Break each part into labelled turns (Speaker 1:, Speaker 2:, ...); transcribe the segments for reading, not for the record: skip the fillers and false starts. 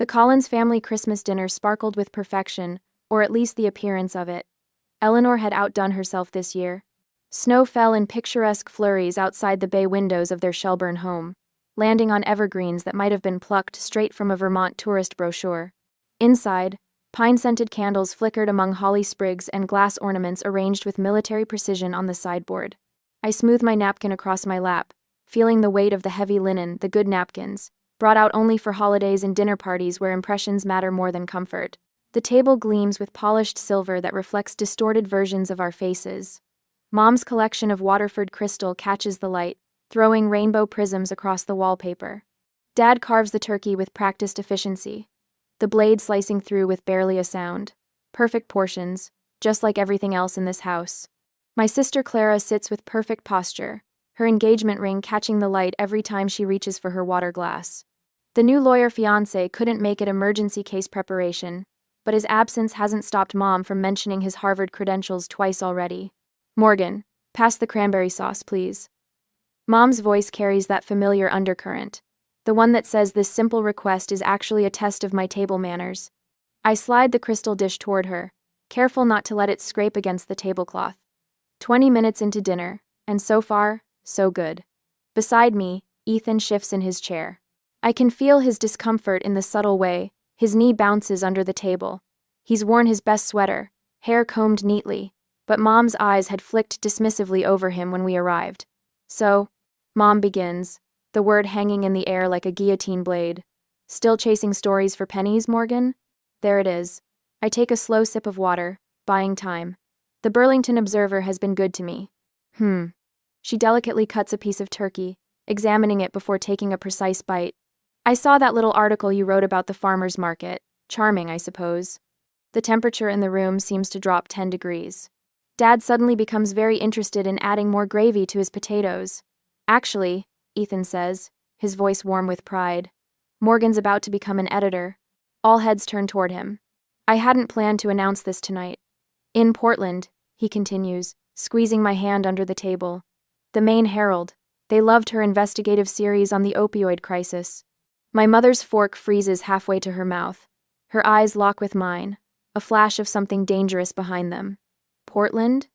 Speaker 1: The Collins family Christmas dinner sparkled with perfection, or at least the appearance of it. Eleanor had outdone herself this year. Snow fell in picturesque flurries outside the bay windows of their Shelburne home, landing on evergreens that might have been plucked straight from a Vermont tourist brochure. Inside, pine-scented candles flickered among holly sprigs and glass ornaments arranged with military precision on the sideboard. I smoothed my napkin across my lap, feeling the weight of the heavy linen, the good napkins, brought out only for holidays and dinner parties where impressions matter more than comfort. The table gleams with polished silver that reflects distorted versions of our faces. Mom's collection of Waterford crystal catches the light, throwing rainbow prisms across the wallpaper. Dad carves the turkey with practiced efficiency, the blade slicing through with barely a sound. Perfect portions, just like everything else in this house. My sister Clara sits with perfect posture, her engagement ring catching the light every time she reaches for her water glass. The new lawyer fiancé couldn't make it emergency case preparation, but his absence hasn't stopped Mom from mentioning his Harvard credentials twice already. Morgan, pass the cranberry sauce, please. Mom's voice carries that familiar undercurrent, the one that says this simple request is actually a test of my table manners. I slide the crystal dish toward her, careful not to let it scrape against the tablecloth. 20 minutes into dinner, and so far, so good. Beside me, Ethan shifts in his chair. I can feel his discomfort in the subtle way. His knee bounces under the table. He's worn his best sweater, hair combed neatly, but Mom's eyes had flicked dismissively over him when we arrived. So, Mom begins, the word hanging in the air like a guillotine blade. Still chasing stories for pennies, Morgan? There it is. I take a slow sip of water, buying time. The Burlington Observer has been good to me. She delicately cuts a piece of turkey, examining it before taking a precise bite. I saw that little article you wrote about the farmer's market. Charming, I suppose. The temperature in the room seems to drop 10 degrees. Dad suddenly becomes very interested in adding more gravy to his potatoes. Actually, Ethan says, his voice warm with pride, Morgan's about to become an editor. All heads turn toward him. I hadn't planned to announce this tonight. In Portland, he continues, squeezing my hand under the table. The Maine Herald. They loved her investigative series on the opioid crisis. My mother's fork freezes halfway to her mouth. Her eyes lock with mine, a flash of something dangerous behind them. Portland?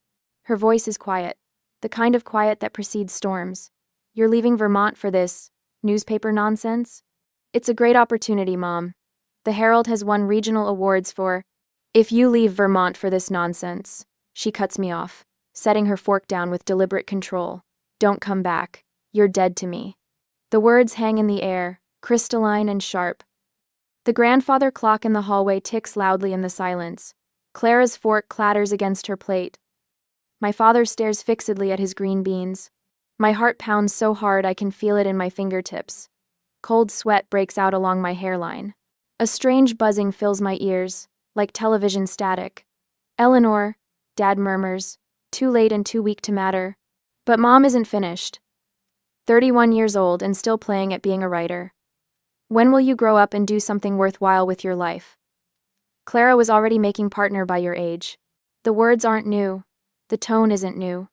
Speaker 1: Her voice is quiet, the kind of quiet that precedes storms. You're leaving Vermont for this newspaper nonsense? It's a great opportunity, Mom. The Herald has won regional awards for... If you leave Vermont for this nonsense, she cuts me off, setting her fork down with deliberate control. Don't come back. You're dead to me. The words hang in the air, crystalline and sharp. The grandfather clock in the hallway ticks loudly in the silence. Clara's fork clatters against her plate. My father stares fixedly at his green beans. My heart pounds so hard I can feel it in my fingertips. Cold sweat breaks out along my hairline. A strange buzzing fills my ears, like television static. Eleanor, Dad murmurs, too late and too weak to matter. But Mom isn't finished. 31 years old and still playing at being a writer. When will you grow up and do something worthwhile with your life? Clara was already making partner by your age. The words aren't new. The tone isn't new.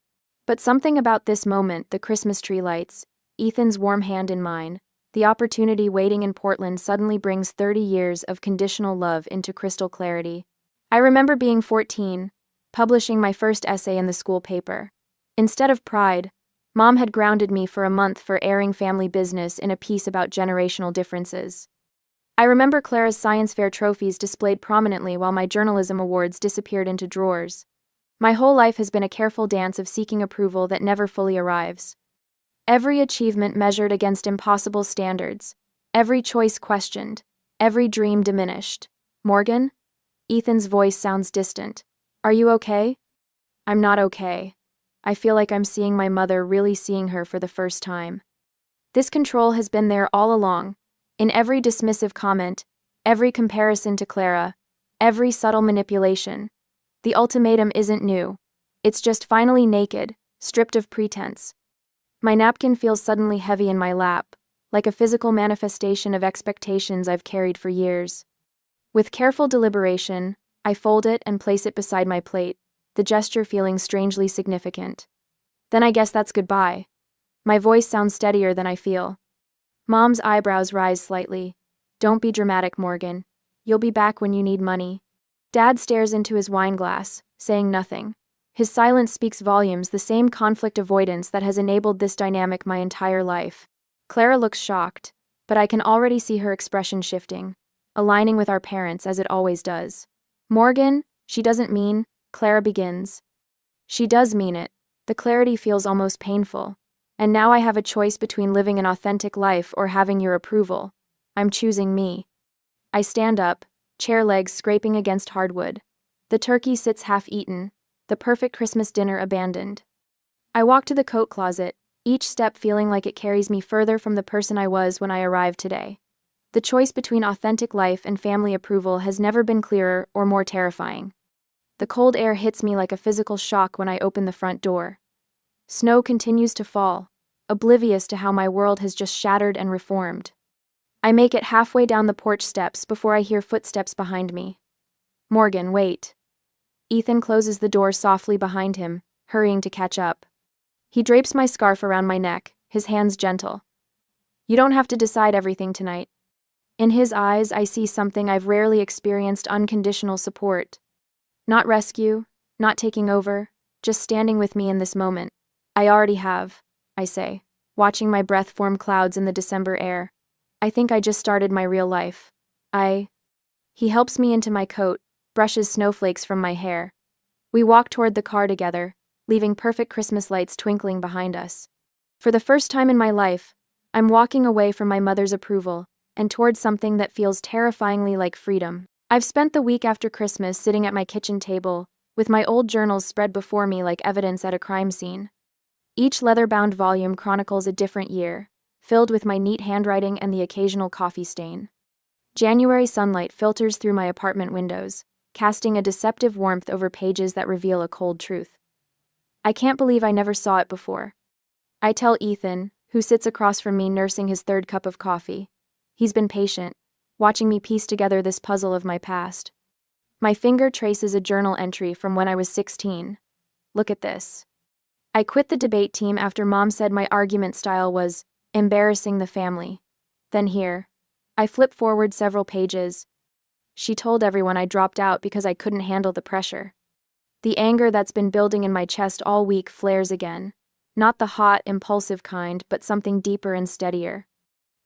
Speaker 1: But something about this moment, the Christmas tree lights, Ethan's warm hand in mine, the opportunity waiting in Portland suddenly brings 30 years of conditional love into crystal clarity. I remember being 14, publishing my first essay in the school paper. Instead of pride, Mom had grounded me for a month for airing family business in a piece about generational differences. I remember Clara's science fair trophies displayed prominently while my journalism awards disappeared into drawers. My whole life has been a careful dance of seeking approval that never fully arrives. Every achievement measured against impossible standards, every choice questioned, every dream diminished. Morgan? Ethan's voice sounds distant. Are you okay? I'm not okay. I feel like I'm seeing my mother really seeing her for the first time. This control has been there all along, in every dismissive comment, every comparison to Clara, every subtle manipulation. The ultimatum isn't new. It's just finally naked, stripped of pretense. My napkin feels suddenly heavy in my lap, like a physical manifestation of expectations I've carried for years. With careful deliberation, I fold it and place it beside my plate, the gesture feeling strangely significant. Then I guess that's goodbye. My voice sounds steadier than I feel. Mom's eyebrows rise slightly. Don't be dramatic, Morgan. You'll be back when you need money. Dad stares into his wine glass, saying nothing. His silence speaks volumes, the same conflict avoidance that has enabled this dynamic my entire life. Clara looks shocked, but I can already see her expression shifting, aligning with our parents as it always does. Morgan, she doesn't mean, Clara begins. She does mean it. The clarity feels almost painful. And now I have a choice between living an authentic life or having your approval. I'm choosing me. I stand up, chair legs scraping against hardwood. The turkey sits half-eaten, the perfect Christmas dinner abandoned. I walk to the coat closet, each step feeling like it carries me further from the person I was when I arrived today. The choice between authentic life and family approval has never been clearer or more terrifying. The cold air hits me like a physical shock when I open the front door. Snow continues to fall, oblivious to how my world has just shattered and reformed. I make it halfway down the porch steps before I hear footsteps behind me. Morgan, wait. Ethan closes the door softly behind him, hurrying to catch up. He drapes my scarf around my neck, his hands gentle. You don't have to decide everything tonight. In his eyes, I see something I've rarely experienced: unconditional support. Not rescue, not taking over, just standing with me in this moment. I already have, I say, watching my breath form clouds in the December air. I think I just started my real life. He helps me into my coat, brushes snowflakes from my hair. We walk toward the car together, leaving perfect Christmas lights twinkling behind us. For the first time in my life, I'm walking away from my mother's approval and towards something that feels terrifyingly like freedom. I've spent the week after Christmas sitting at my kitchen table, with my old journals spread before me like evidence at a crime scene. Each leather-bound volume chronicles a different year, filled with my neat handwriting and the occasional coffee stain. January sunlight filters through my apartment windows, casting a deceptive warmth over pages that reveal a cold truth. I can't believe I never saw it before. I tell Ethan, who sits across from me nursing his third cup of coffee. He's been patient, watching me piece together this puzzle of my past. My finger traces a journal entry from when I was 16. Look at this. I quit the debate team after Mom said my argument style was embarrassing the family. Then here. I flip forward several pages. She told everyone I dropped out because I couldn't handle the pressure. The anger that's been building in my chest all week flares again. Not the hot, impulsive kind, but something deeper and steadier.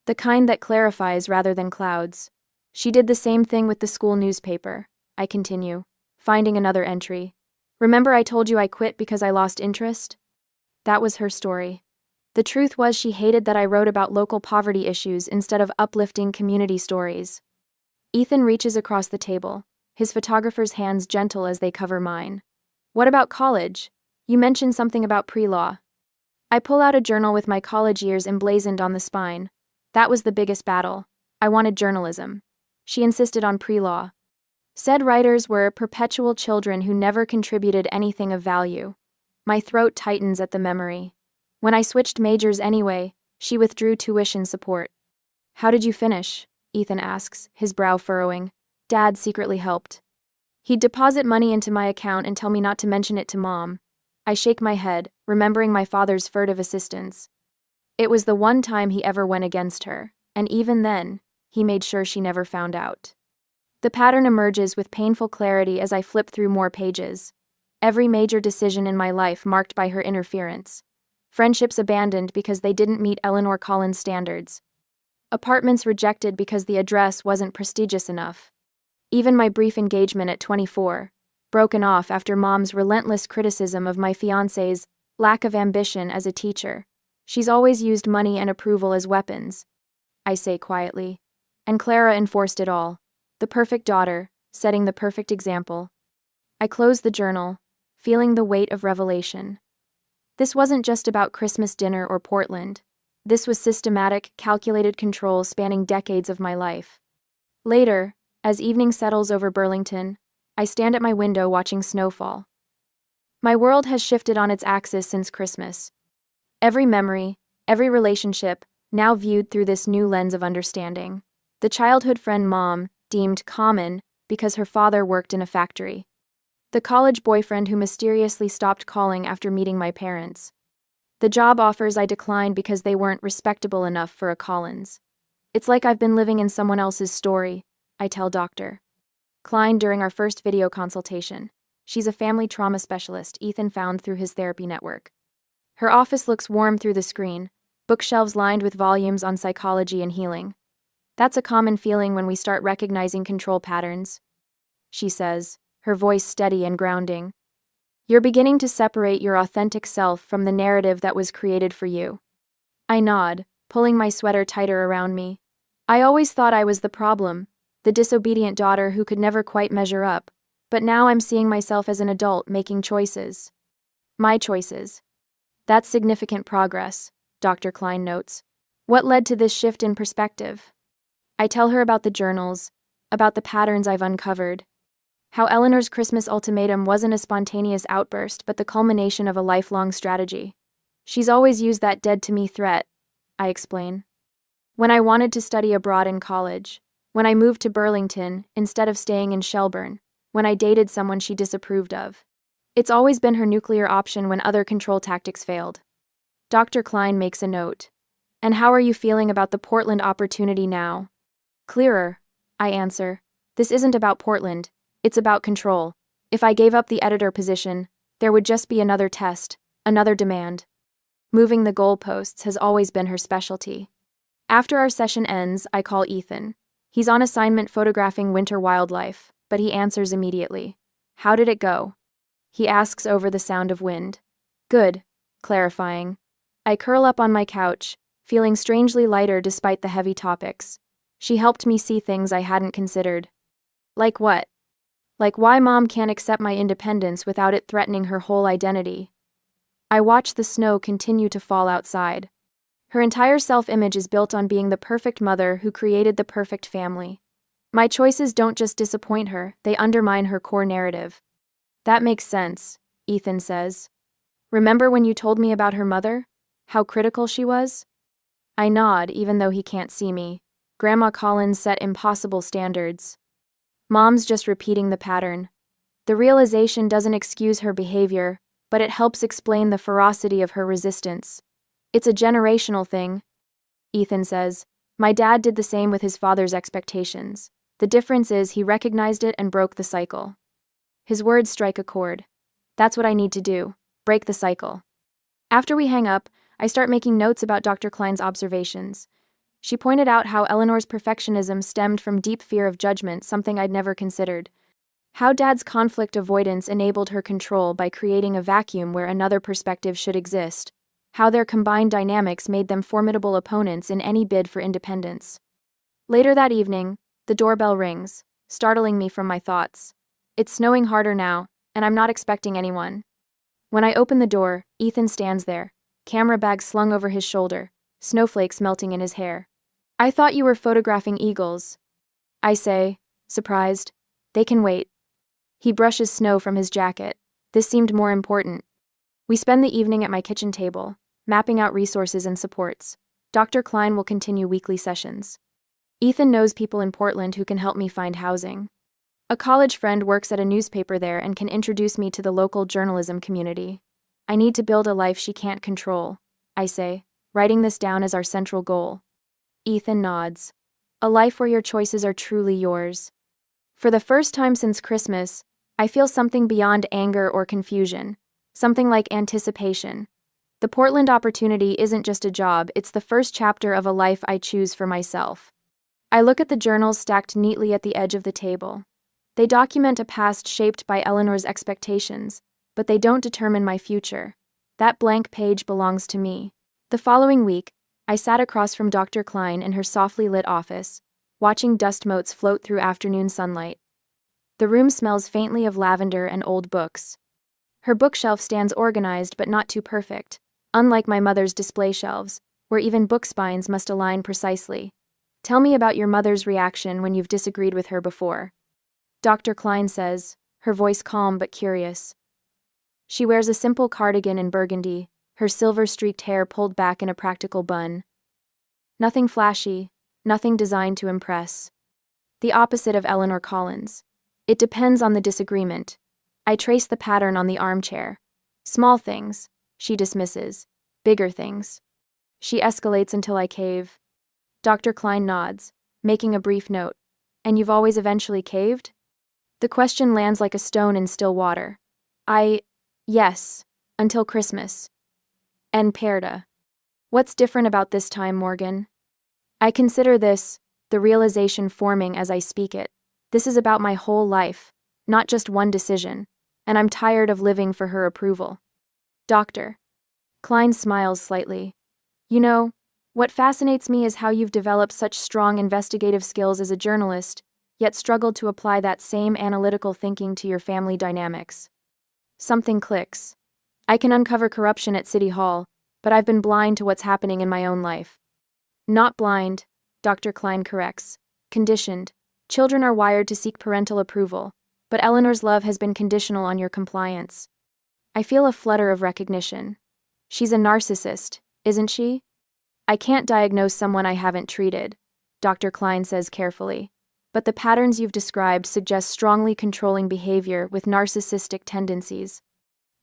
Speaker 1: The kind that clarifies rather than clouds. She did the same thing with the school newspaper. I continue, finding another entry. Remember I told you I quit because I lost interest? That was her story. The truth was she hated that I wrote about local poverty issues instead of uplifting community stories. Ethan reaches across the table, his photographer's hands gentle as they cover mine. What about college? You mentioned something about pre-law. I pull out a journal with my college years emblazoned on the spine. That was the biggest battle. I wanted journalism. She insisted on pre-law. Said writers were perpetual children who never contributed anything of value. My throat tightens at the memory. When I switched majors anyway, she withdrew tuition support. How did you finish? Ethan asks, his brow furrowing. Dad secretly helped. He'd deposit money into my account and tell me not to mention it to Mom. I shake my head, remembering my father's furtive assistance. It was the one time he ever went against her, and even then, he made sure she never found out. The pattern emerges with painful clarity as I flip through more pages. Every major decision in my life marked by her interference. Friendships abandoned because they didn't meet Eleanor Collins' standards. Apartments rejected because the address wasn't prestigious enough. Even my brief engagement at 24, broken off after Mom's relentless criticism of my fiancé's lack of ambition as a teacher. She's always used money and approval as weapons, I say quietly. And Clara enforced it all. The perfect daughter, setting the perfect example. I close the journal, feeling the weight of revelation. This wasn't just about Christmas dinner or Portland. This was systematic, calculated control spanning decades of my life. Later, as evening settles over Burlington, I stand at my window watching snowfall. My world has shifted on its axis since Christmas. Every memory, every relationship, now viewed through this new lens of understanding. The childhood friend Mom deemed common because her father worked in a factory. The college boyfriend who mysteriously stopped calling after meeting my parents. The job offers I declined because they weren't respectable enough for a Collins. It's like I've been living in someone else's story, I tell Dr. Klein during our first video consultation. She's a family trauma specialist Ethan found through his therapy network. Her office looks warm through the screen, bookshelves lined with volumes on psychology and healing. That's a common feeling when we start recognizing control patterns, she says, her voice steady and grounding. You're beginning to separate your authentic self from the narrative that was created for you. I nod, pulling my sweater tighter around me. I always thought I was the problem, the disobedient daughter who could never quite measure up, but now I'm seeing myself as an adult making choices. My choices. That's significant progress, Dr. Klein notes. What led to this shift in perspective? I tell her about the journals, about the patterns I've uncovered. How Eleanor's Christmas ultimatum wasn't a spontaneous outburst but the culmination of a lifelong strategy. She's always used that dead-to-me threat, I explain. When I wanted to study abroad in college, when I moved to Burlington instead of staying in Shelburne, when I dated someone she disapproved of. It's always been her nuclear option when other control tactics failed. Dr. Klein makes a note. And how are you feeling about the Portland opportunity now? Clearer, I answer. This isn't about Portland, it's about control. If I gave up the editor position, there would just be another test, another demand. Moving the goalposts has always been her specialty. After our session ends, I call Ethan. He's on assignment photographing winter wildlife, but he answers immediately. How did it go? He asks over the sound of wind. Good, clarifying. I curl up on my couch, feeling strangely lighter despite the heavy topics. She helped me see things I hadn't considered. Like what? Like why Mom can't accept my independence without it threatening her whole identity. I watch the snow continue to fall outside. Her entire self-image is built on being the perfect mother who created the perfect family. My choices don't just disappoint her, they undermine her core narrative. That makes sense, Ethan says. Remember when you told me about her mother? How critical she was? I nod, even though he can't see me. Grandma Collins set impossible standards. Mom's just repeating the pattern. The realization doesn't excuse her behavior, but it helps explain the ferocity of her resistance. It's a generational thing, Ethan says. My dad did the same with his father's expectations. The difference is he recognized it and broke the cycle. His words strike a chord. That's what I need to do, break the cycle. After we hang up, I start making notes about Dr. Klein's observations. She pointed out how Eleanor's perfectionism stemmed from deep fear of judgment, something I'd never considered. How Dad's conflict avoidance enabled her control by creating a vacuum where another perspective should exist. How their combined dynamics made them formidable opponents in any bid for independence. Later that evening, the doorbell rings, startling me from my thoughts. It's snowing harder now, and I'm not expecting anyone. When I open the door, Ethan stands there, camera bag slung over his shoulder, snowflakes melting in his hair. I thought you were photographing eagles, I say, surprised. They can wait. He brushes snow from his jacket. This seemed more important. We spend the evening at my kitchen table, mapping out resources and supports. Dr. Klein will continue weekly sessions. Ethan knows people in Portland who can help me find housing. A college friend works at a newspaper there and can introduce me to the local journalism community. I need to build a life she can't control, I say, writing this down as our central goal. Ethan nods. A life where your choices are truly yours. For the first time since Christmas, I feel something beyond anger or confusion, something like anticipation. The Portland opportunity isn't just a job, it's the first chapter of a life I choose for myself. I look at the journals stacked neatly at the edge of the table. They document a past shaped by Eleanor's expectations, but they don't determine my future. That blank page belongs to me. The following week, I sat across from Dr. Klein in her softly lit office, watching dust motes float through afternoon sunlight. The room smells faintly of lavender and old books. Her bookshelf stands organized but not too perfect, unlike my mother's display shelves, where even book spines must align precisely. Tell me about your mother's reaction when you've disagreed with her before. Dr. Klein says, her voice calm but curious. She wears a simple cardigan in burgundy, her silver-streaked hair pulled back in a practical bun. Nothing flashy, nothing designed to impress. The opposite of Eleanor Collins. It depends on the disagreement. I trace the pattern on the armchair. Small things, she dismisses. Bigger things. She escalates until I cave. Dr. Klein nods, making a brief note. And you've always eventually caved? The question lands like a stone in still water. Yes, until Christmas. En perda. What's different about this time, Morgan? I consider this, the realization forming as I speak it. This is about my whole life, not just one decision, and I'm tired of living for her approval. Doctor. Klein smiles slightly. You know, what fascinates me is how you've developed such strong investigative skills as a journalist, yet struggled to apply that same analytical thinking to your family dynamics. Something clicks. I can uncover corruption at City Hall, but I've been blind to what's happening in my own life. Not blind, Dr. Klein corrects. Conditioned. Children are wired to seek parental approval, but Eleanor's love has been conditional on your compliance. I feel a flutter of recognition. She's a narcissist, isn't she? I can't diagnose someone I haven't treated, Dr. Klein says carefully, but the patterns you've described suggest strongly controlling behavior with narcissistic tendencies.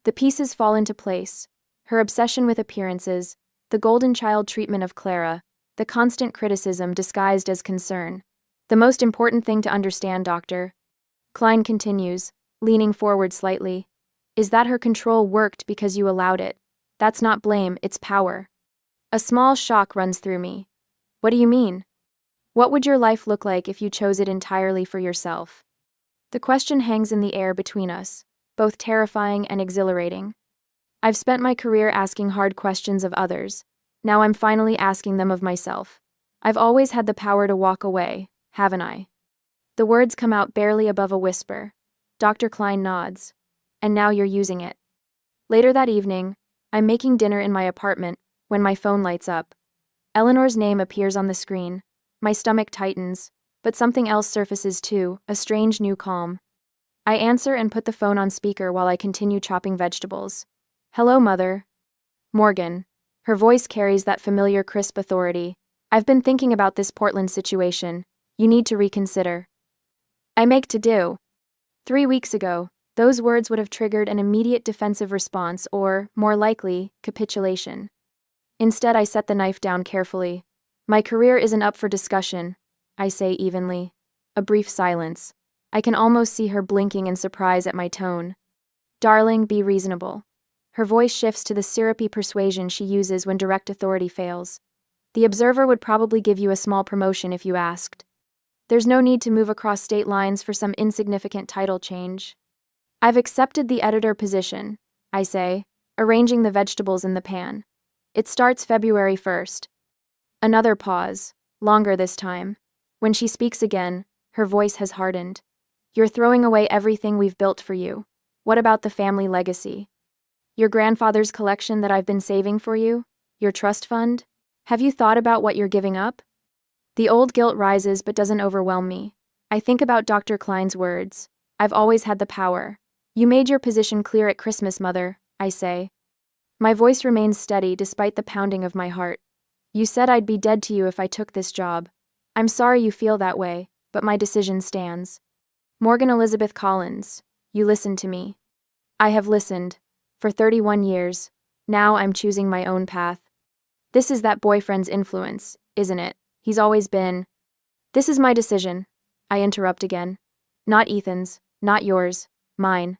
Speaker 1: The pieces fall into place: her obsession with appearances, the golden child treatment of Clara, the constant criticism disguised as concern. The most important thing to understand, Doctor, Klein continues, leaning forward slightly, is that her control worked because you allowed it. That's not blame, it's power. A small shock runs through me. What do you mean? What would your life look like if you chose it entirely for yourself? The question hangs in the air between us, both terrifying and exhilarating. I've spent my career asking hard questions of others. Now I'm finally asking them of myself. I've always had the power to walk away, haven't I? The words come out barely above a whisper. Dr. Klein nods. And now you're using it. Later that evening, I'm making dinner in my apartment when my phone lights up. Eleanor's name appears on the screen. My stomach tightens, but something else surfaces too, a strange new calm. I answer and put the phone on speaker while I continue chopping vegetables. Hello, Mother. Morgan. Her voice carries that familiar crisp authority. I've been thinking about this Portland situation. You need to reconsider. I make to do. 3 weeks ago, those words would have triggered an immediate defensive response or, more likely, capitulation. Instead, I set the knife down carefully. My career isn't up for discussion, I say evenly. A brief silence. I can almost see her blinking in surprise at my tone. Darling, be reasonable. Her voice shifts to the syrupy persuasion she uses when direct authority fails. The Observer would probably give you a small promotion if you asked. There's no need to move across state lines for some insignificant title change. I've accepted the editor position, I say, arranging the vegetables in the pan. It starts February 1st. Another pause, longer this time. When she speaks again, her voice has hardened. You're throwing away everything we've built for you. What about the family legacy? Your grandfather's collection that I've been saving for you? Your trust fund? Have you thought about what you're giving up? The old guilt rises but doesn't overwhelm me. I think about Dr. Klein's words. I've always had the power. You made your position clear at Christmas, Mother, I say. My voice remains steady despite the pounding of my heart. You said I'd be dead to you if I took this job. I'm sorry you feel that way, but my decision stands. Morgan Elizabeth Collins, you listened to me. I have listened. For 31 years. Now I'm choosing my own path. This is that boyfriend's influence, isn't it? He's always been. This is my decision. I interrupt again. Not Ethan's, not yours, mine.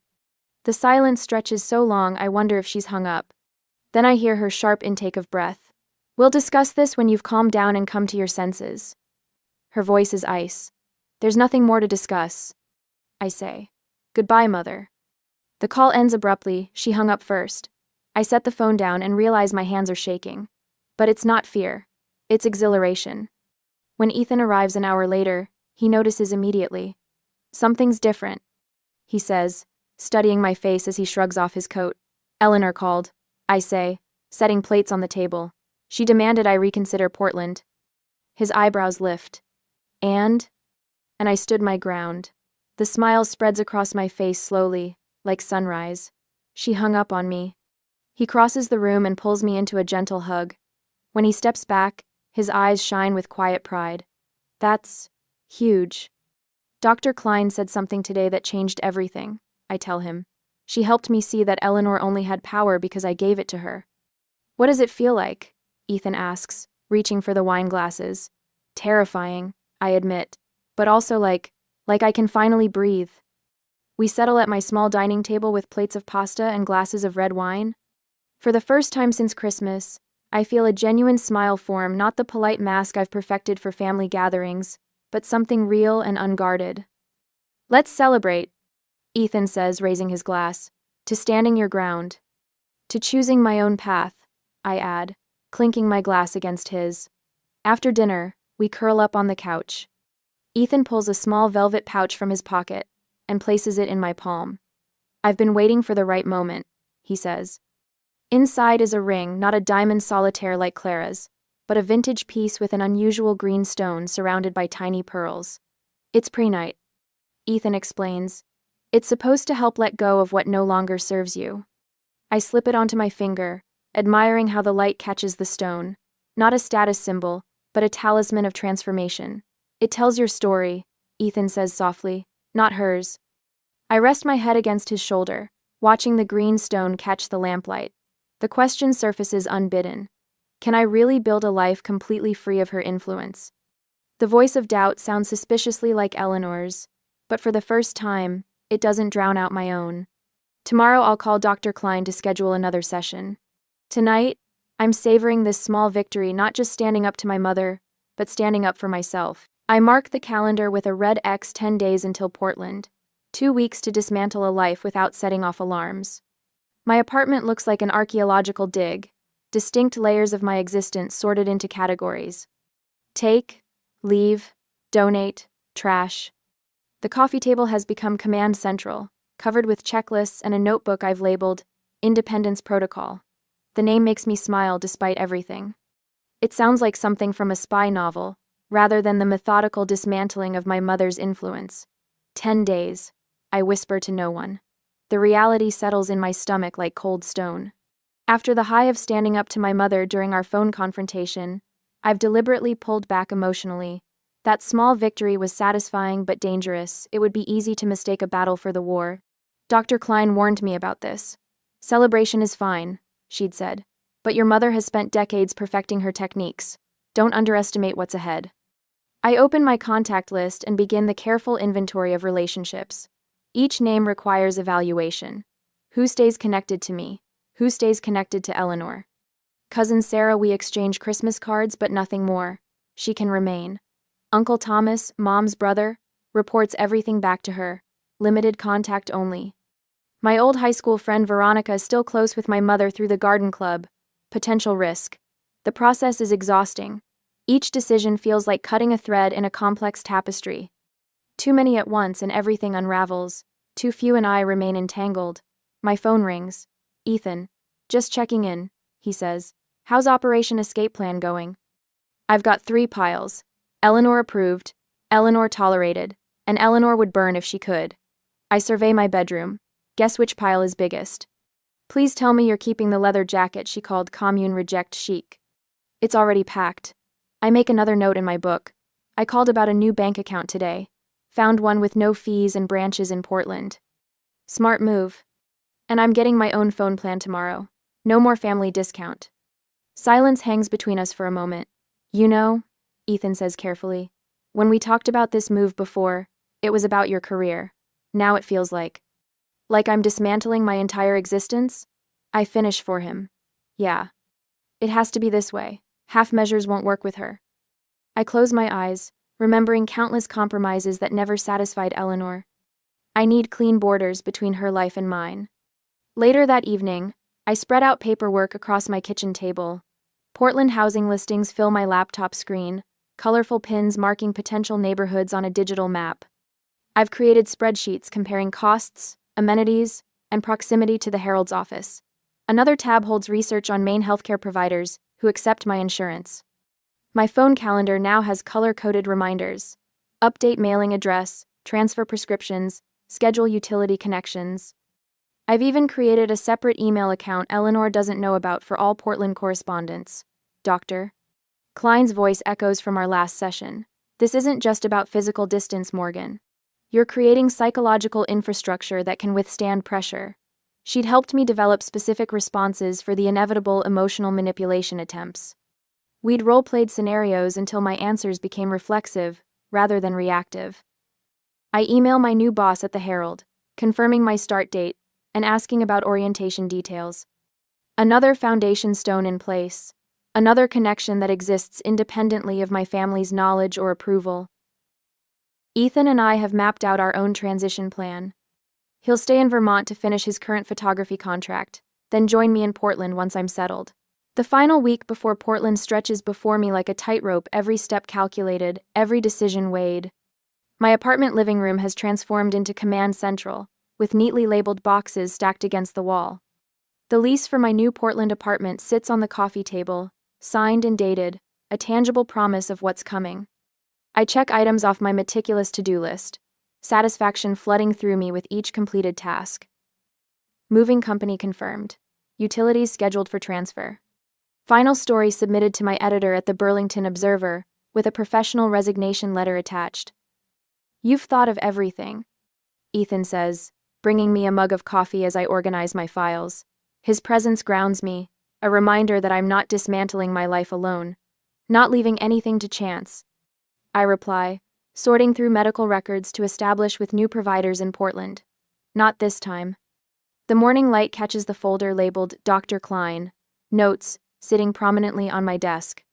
Speaker 1: The silence stretches so long I wonder if she's hung up. Then I hear her sharp intake of breath. We'll discuss this when you've calmed down and come to your senses. Her voice is ice. There's nothing more to discuss. I say. Goodbye, Mother. The call ends abruptly. She hung up first. I set the phone down and realize my hands are shaking. But it's not fear. It's exhilaration. When Ethan arrives an hour later, he notices immediately. Something's different, he says, studying my face as he shrugs off his coat. Eleanor called, I say, setting plates on the table. She demanded I reconsider Portland. His eyebrows lift. And I stood my ground. The smile spreads across my face slowly, like sunrise. She hung up on me. He crosses the room and pulls me into a gentle hug. When he steps back, his eyes shine with quiet pride. That's huge. Dr. Klein said something today that changed everything, I tell him. She helped me see that Eleanor only had power because I gave it to her. What does it feel like? Ethan asks, reaching for the wine glasses. Terrifying, I admit, but also like I can finally breathe. We settle at my small dining table with plates of pasta and glasses of red wine. For the first time since Christmas, I feel a genuine smile form, not the polite mask I've perfected for family gatherings, but something real and unguarded. Let's celebrate, Ethan says, raising his glass. To standing your ground. To choosing my own path, I add, clinking my glass against his. After dinner, we curl up on the couch. Ethan pulls a small velvet pouch from his pocket and places it in my palm. I've been waiting for the right moment, he says. Inside is a ring, not a diamond solitaire like Clara's, but a vintage piece with an unusual green stone surrounded by tiny pearls. It's prenup, Ethan explains. It's supposed to help let go of what no longer serves you. I slip it onto my finger, admiring how the light catches the stone. Not a status symbol, but a talisman of transformation. It tells your story, Ethan says softly, not hers. I rest my head against his shoulder, watching the green stone catch the lamplight. The question surfaces unbidden. Can I really build a life completely free of her influence? The voice of doubt sounds suspiciously like Eleanor's, but for the first time, it doesn't drown out my own. Tomorrow I'll call Dr. Klein to schedule another session. Tonight, I'm savoring this small victory, not just standing up to my mother, but standing up for myself. I mark the calendar with a red X, 10 days until Portland. 2 weeks to dismantle a life without setting off alarms. My apartment looks like an archaeological dig, distinct layers of my existence sorted into categories. Take, leave, donate, trash. The coffee table has become command central, covered with checklists and a notebook I've labeled Independence Protocol. The name makes me smile despite everything. It sounds like something from a spy novel, rather than the methodical dismantling of my mother's influence. 10 days, I whisper to no one. The reality settles in my stomach like cold stone. After the high of standing up to my mother during our phone confrontation, I've deliberately pulled back emotionally. That small victory was satisfying but dangerous. It would be easy to mistake a battle for the war. Dr. Klein warned me about this. Celebration is fine, she'd said, but your mother has spent decades perfecting her techniques. Don't underestimate what's ahead. I open my contact list and begin the careful inventory of relationships. Each name requires evaluation. Who stays connected to me? Who stays connected to Eleanor? Cousin Sarah, we exchange Christmas cards, but nothing more. She can remain. Uncle Thomas, Mom's brother, reports everything back to her. Limited contact only. My old high school friend Veronica is still close with my mother through the garden club. Potential risk. The process is exhausting. Each decision feels like cutting a thread in a complex tapestry. Too many at once and everything unravels. Too few and I remain entangled. My phone rings. Ethan. Just checking in, he says. How's Operation Escape Plan going? I've got 3 piles. Eleanor approved, Eleanor tolerated, and Eleanor would burn if she could. I survey my bedroom. Guess which pile is biggest? Please tell me you're keeping the leather jacket she called commune reject chic. It's already packed. I make another note in my book. I called about a new bank account today. Found one with no fees and branches in Portland. Smart move. And I'm getting my own phone plan tomorrow. No more family discount. Silence hangs between us for a moment. You know, Ethan says carefully, when we talked about this move before, it was about your career. Now it feels like I'm dismantling my entire existence? I finish for him. Yeah. It has to be this way. Half measures won't work with her. I close my eyes, remembering countless compromises that never satisfied Eleanor. I need clean borders between her life and mine. Later that evening, I spread out paperwork across my kitchen table. Portland housing listings fill my laptop screen, colorful pins marking potential neighborhoods on a digital map. I've created spreadsheets comparing costs, amenities, and proximity to the Herald's office. Another tab holds research on main healthcare providers who accept my insurance. My phone calendar now has color-coded reminders. Update mailing address, transfer prescriptions, schedule utility connections. I've even created a separate email account Eleanor doesn't know about for all Portland correspondence. Dr. Klein's voice echoes from our last session. This isn't just about physical distance, Morgan. You're creating psychological infrastructure that can withstand pressure. She'd helped me develop specific responses for the inevitable emotional manipulation attempts. We'd role-played scenarios until my answers became reflexive, rather than reactive. I email my new boss at the Herald, confirming my start date, and asking about orientation details. Another foundation stone in place. Another connection that exists independently of my family's knowledge or approval. Ethan and I have mapped out our own transition plan. He'll stay in Vermont to finish his current photography contract, then join me in Portland once I'm settled. The final week before Portland stretches before me like a tightrope, every step calculated, every decision weighed. My apartment living room has transformed into command central, with neatly labeled boxes stacked against the wall. The lease for my new Portland apartment sits on the coffee table, signed and dated, a tangible promise of what's coming. I check items off my meticulous to-do list, satisfaction flooding through me with each completed task. Moving company confirmed. Utilities scheduled for transfer. Final story submitted to my editor at the Burlington Observer, with a professional resignation letter attached. You've thought of everything, Ethan says, bringing me a mug of coffee as I organize my files. His presence grounds me, a reminder that I'm not dismantling my life alone, not leaving anything to chance. I reply, sorting through medical records to establish with new providers in Portland. Not this time. The morning light catches the folder labeled Dr. Klein, notes, sitting prominently on my desk.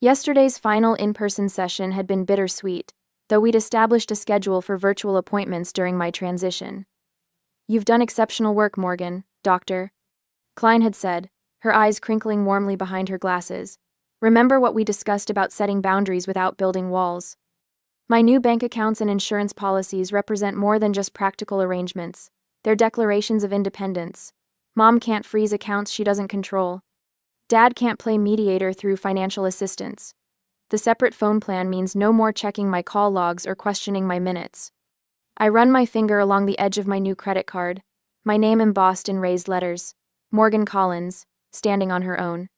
Speaker 1: Yesterday's final in-person session had been bittersweet, though we'd established a schedule for virtual appointments during my transition. You've done exceptional work, Morgan, Doctor, Klein had said, her eyes crinkling warmly behind her glasses. Remember what we discussed about setting boundaries without building walls. My new bank accounts and insurance policies represent more than just practical arrangements. They're declarations of independence. Mom can't freeze accounts she doesn't control. Dad can't play mediator through financial assistance. The separate phone plan means no more checking my call logs or questioning my minutes. I run my finger along the edge of my new credit card, my name embossed in raised letters. Morgan Collins, standing on her own.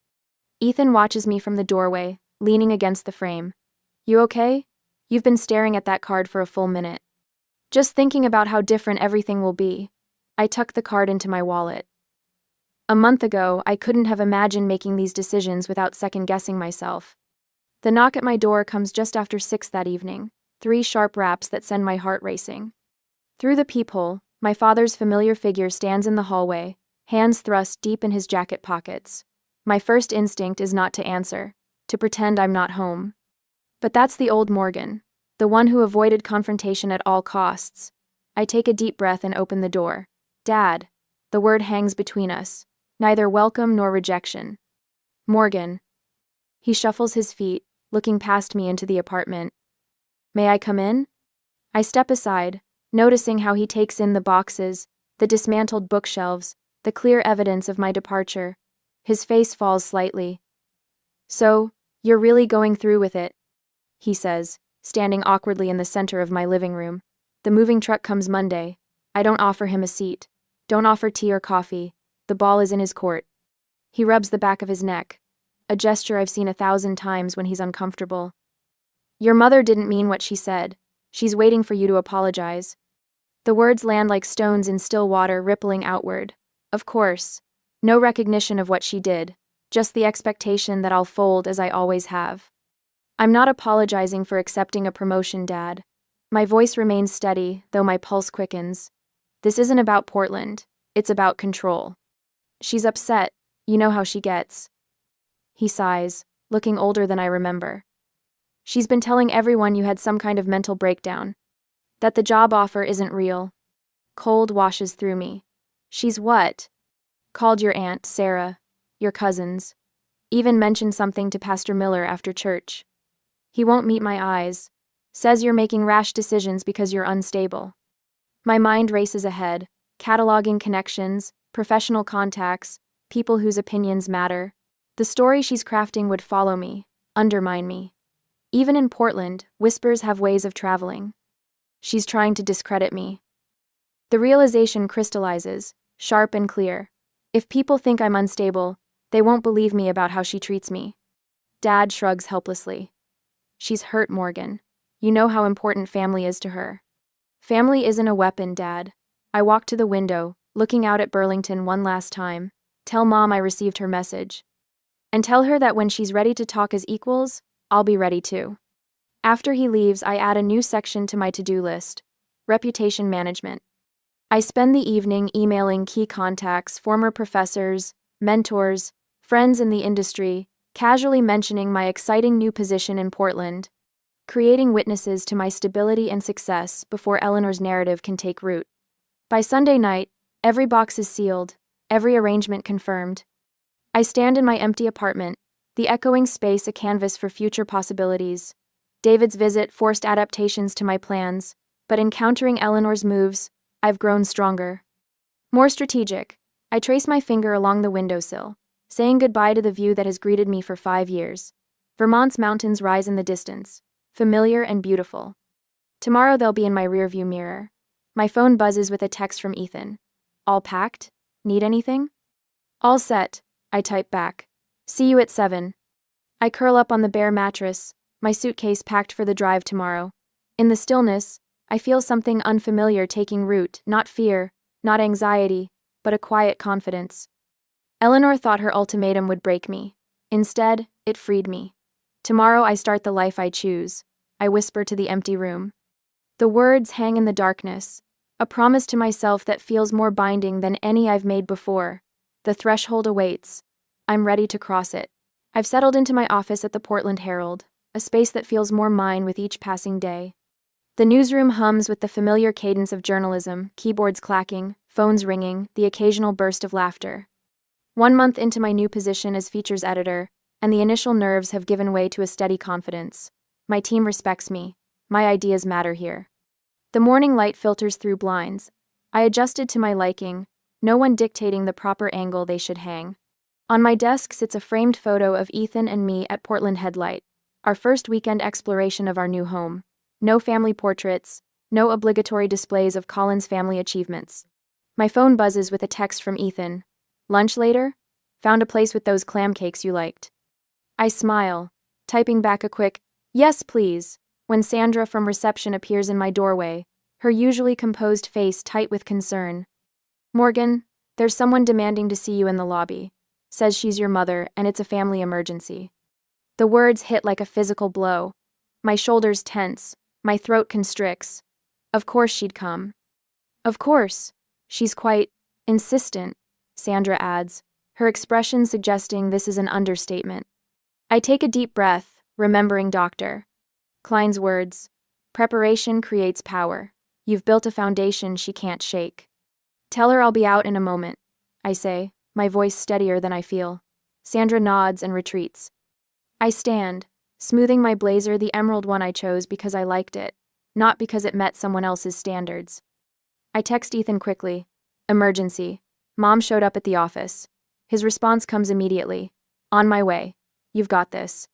Speaker 1: Ethan watches me from the doorway, leaning against the frame. You okay? You've been staring at that card for a full minute. Just thinking about how different everything will be. I tuck the card into my wallet. A month ago, I couldn't have imagined making these decisions without second-guessing myself. The knock at my door comes just after 6 that evening, 3 sharp raps that send my heart racing. Through the peephole, my father's familiar figure stands in the hallway, hands thrust deep in his jacket pockets. My first instinct is not to answer, to pretend I'm not home. But that's the old Morgan, the one who avoided confrontation at all costs. I take a deep breath and open the door. Dad. The word hangs between us, neither welcome nor rejection. Morgan. He shuffles his feet, looking past me into the apartment. May I come in? I step aside, noticing how he takes in the boxes, the dismantled bookshelves, the clear evidence of my departure. His face falls slightly. So, you're really going through with it, he says, standing awkwardly in the center of my living room. The moving truck comes Monday. I don't offer him a seat. Don't offer tea or coffee. The ball is in his court. He rubs the back of his neck, a gesture I've seen 1,000 times when he's uncomfortable. Your mother didn't mean what she said. She's waiting for you to apologize. The words land like stones in still water, rippling outward. Of course. No recognition of what she did, just the expectation that I'll fold as I always have. I'm not apologizing for accepting a promotion, Dad. My voice remains steady, though my pulse quickens. This isn't about Portland. It's about control. She's upset. You know how she gets. He sighs, looking older than I remember. She's been telling everyone you had some kind of mental breakdown. That the job offer isn't real. Cold washes through me. She's what? Called your aunt, Sarah, your cousins. Even mentioned something to Pastor Miller after church. He won't meet my eyes. Says you're making rash decisions because you're unstable. My mind races ahead, cataloging connections, professional contacts, people whose opinions matter. The story she's crafting would follow me, undermine me. Even in Portland, whispers have ways of traveling. She's trying to discredit me. The realization crystallizes, sharp and clear. If people think I'm unstable, they won't believe me about how she treats me. Dad shrugs helplessly. She's hurt, Morgan. You know how important family is to her. Family isn't a weapon, Dad. I walk to the window, looking out at Burlington one last time. Tell Mom I received her message. and tell her that when she's ready to talk as equals, I'll be ready too. After he leaves, I add a new section to my to-do list: reputation management. I spend the evening emailing key contacts, former professors, mentors, friends in the industry, casually mentioning my exciting new position in Portland, creating witnesses to my stability and success before Eleanor's narrative can take root. By Sunday night, every box is sealed, every arrangement confirmed. I stand in my empty apartment, the echoing space a canvas for future possibilities. David's visit forced adaptations to my plans, but encountering Eleanor's moves, I've grown stronger. More strategic, I trace my finger along the windowsill, saying goodbye to the view that has greeted me for 5 years. Vermont's mountains rise in the distance, familiar and beautiful. Tomorrow they'll be in my rearview mirror. My phone buzzes with a text from Ethan. All packed? Need anything? All set, I type back. See you at 7. I curl up on the bare mattress, my suitcase packed for the drive tomorrow. In the stillness, I feel something unfamiliar taking root, not fear, not anxiety, but a quiet confidence. Eleanor thought her ultimatum would break me. Instead, it freed me. Tomorrow I start the life I choose, I whisper to the empty room. The words hang in the darkness, a promise to myself that feels more binding than any I've made before. The threshold awaits. I'm ready to cross it. I've settled into my office at the Portland Herald, a space that feels more mine with each passing day. The newsroom hums with the familiar cadence of journalism, keyboards clacking, phones ringing, the occasional burst of laughter. 1 month into my new position as features editor, and the initial nerves have given way to a steady confidence. My team respects me. My ideas matter here. The morning light filters through blinds. I adjusted to my liking, no one dictating the proper angle they should hang. On my desk sits a framed photo of Ethan and me at Portland Headlight, our first weekend exploration of our new home. No family portraits, no obligatory displays of Colin's family achievements. My phone buzzes with a text from Ethan. Lunch later? Found a place with those clam cakes you liked. I smile, typing back a quick, "Yes, please," when Sandra from reception appears in my doorway, her usually composed face tight with concern. "Morgan, there's someone demanding to see you in the lobby. Says she's your mother and it's a family emergency." The words hit like a physical blow. My shoulders tense, my throat constricts. Of course she'd come. Of course. She's quite insistent, Sandra adds, her expression suggesting this is an understatement. I take a deep breath, remembering Dr. Klein's words. Preparation creates power. You've built a foundation she can't shake. Tell her I'll be out in a moment, I say, my voice steadier than I feel. Sandra nods and retreats. I stand, smoothing my blazer, the emerald one I chose because I liked it, not because it met someone else's standards. I text Ethan quickly. Emergency. Mom showed up at the office. His response comes immediately. On my way. You've got this.